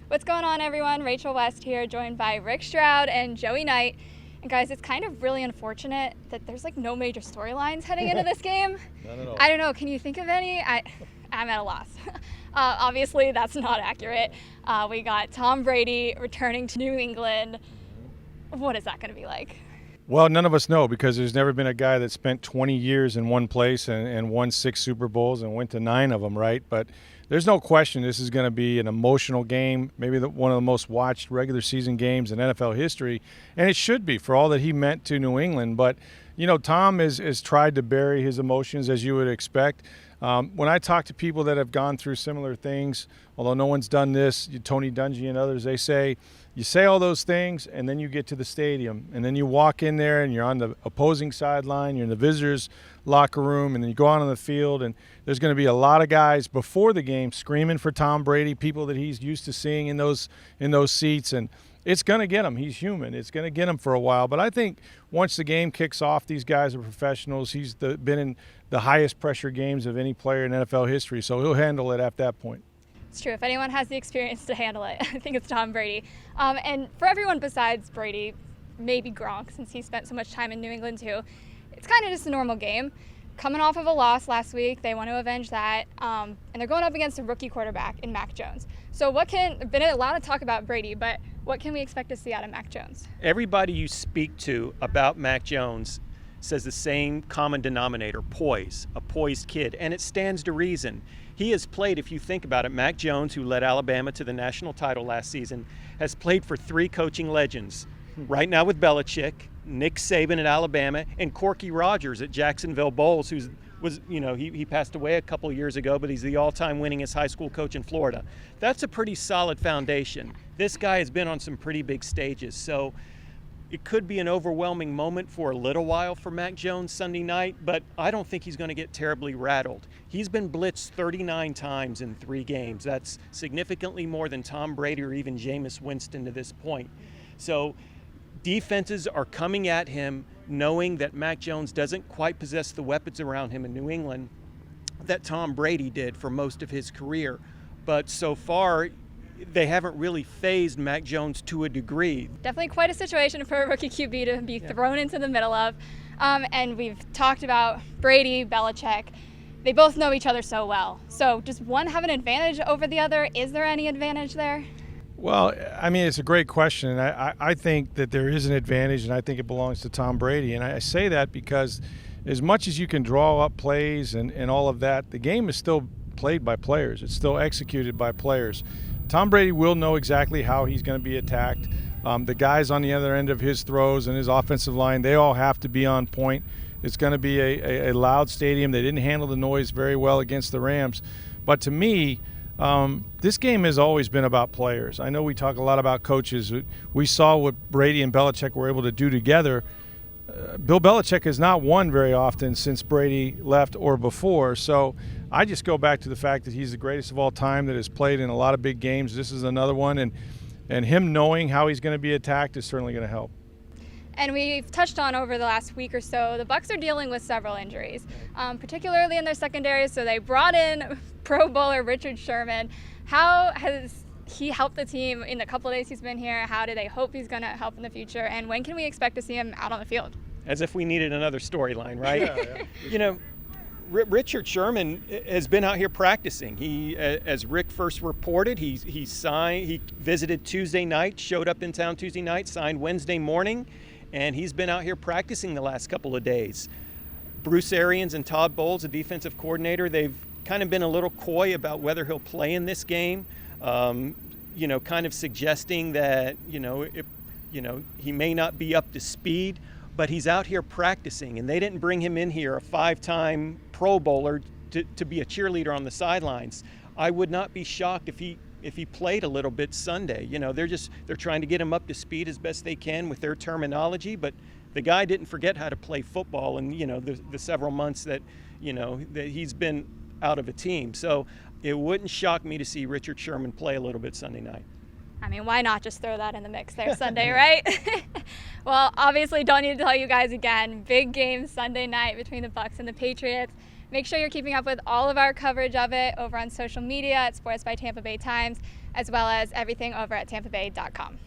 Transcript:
What's going on, everyone? Rachel West here, joined by Rick Stroud and Joey Knight. And guys, it's kind of really unfortunate that there's like no major storylines heading into this game. Not at all. I don't know. Can you think of any? I'm at a loss. Obviously, that's not accurate. We got Tom Brady returning to New England. What is that going to be like? Well, none of us know because there's never been a guy that spent 20 years in one place and won 6 Super Bowls and went to 9 of them, right? But there's no question this is going to be an emotional game, maybe one of the most watched regular season games in NFL history, and it should be for all that he meant to New England. But, you know, Tom has tried to bury his emotions, as you would expect. When I talk to people that have gone through similar things, although no one's done this, Tony Dungy and others, they say, you say all those things and then you get to the stadium and then you walk in there and you're on the opposing sideline, you're in the visitors' locker room, and then you go out on the field and there's going to be a lot of guys before the game screaming for Tom Brady, people that he's used to seeing in those seats, and it's going to get him. He's human. It's going to get him for a while. But I think once the game kicks off, these guys are professionals. He's been in the highest pressure games of any player in NFL history, so he'll handle it at that point. It's true. If anyone has the experience to handle it, I think it's Tom Brady. And for everyone besides Brady, maybe Gronk, since he spent so much time in New England too, it's kind of just a normal game. Coming off of a loss last week, they want to avenge that, and they're going up against a rookie quarterback in Mac Jones. So been a lot of talk about Brady, but what can we expect to see out of Mac Jones? Everybody you speak to about Mac Jones says the same common denominator, poise, a poised kid, and it stands to reason. He has played, if you think about it, Mac Jones, who led Alabama to the national title last season, has played for 3 coaching legends. Right now with Belichick, Nick Saban at Alabama, and Corky Rogers at Jacksonville Bowls, he passed away a couple years ago, but he's the all-time winningest high school coach in Florida. That's a pretty solid foundation. This guy has been on some pretty big stages, so it could be an overwhelming moment for a little while for Mac Jones Sunday night, but I don't think he's going to get terribly rattled. He's been blitzed 39 times in 3 games. That's significantly more than Tom Brady or even Jameis Winston to this point. So defenses are coming at him knowing that Mac Jones doesn't quite possess the weapons around him in New England that Tom Brady did for most of his career. But so far, they haven't really phased Mac Jones to a degree. Definitely quite a situation for a rookie QB to be thrown into the middle of. And we've talked about Brady, Belichick. They both know each other so well. So does one have an advantage over the other? Is there any advantage there? Well, I mean, it's a great question. I think that there is an advantage, and I think it belongs to Tom Brady. And I say that because as much as you can draw up plays and all of that, the game is still played by players. It's still executed by players. Tom Brady will know exactly how he's going to be attacked. The guys on the other end of his throws and his offensive line, they all have to be on point. It's going to be a loud stadium. They didn't handle the noise very well against the Rams. But to me, this game has always been about players. I know we talk a lot about coaches. We saw what Brady and Belichick were able to do together. Bill Belichick has not won very often since Brady left or before. So I just go back to the fact that he's the greatest of all time that has played in a lot of big games. This is another one. And him knowing how he's going to be attacked is certainly going to help. And we've touched on over the last week or so, the Bucs are dealing with several injuries, particularly in their secondary. So they brought in Pro Bowler Richard Sherman. How has he helped the team in the couple of days he's been here? How do they hope he's going to help in the future? And when can we expect to see him out on the field? As if we needed another storyline, right? Yeah. You know, Richard Sherman has been out here practicing. He, as Rick first reported, he visited Tuesday night, showed up in town Tuesday night, signed Wednesday morning, and he's been out here practicing the last couple of days. Bruce Arians and Todd Bowles, the defensive coordinator, they've kind of been a little coy about whether he'll play in this game. Kind of suggesting that he may not be up to speed, but he's out here practicing, and they didn't bring him in here, a 5-time Pro Bowler, to be a cheerleader on the sidelines. I would not be shocked if he played a little bit Sunday. They're trying to get him up to speed as best they can with their terminology, but the guy didn't forget how to play football in the several months that he's been out of a team. So it wouldn't shock me to see Richard Sherman play a little bit Sunday night. I mean, why not just throw that in the mix there Sunday, right? Well, obviously don't need to tell you guys again, big game Sunday night between the Bucs and the Patriots. Make sure you're keeping up with all of our coverage of it over on social media at Sports by Tampa Bay Times, as well as everything over at tampabay.com.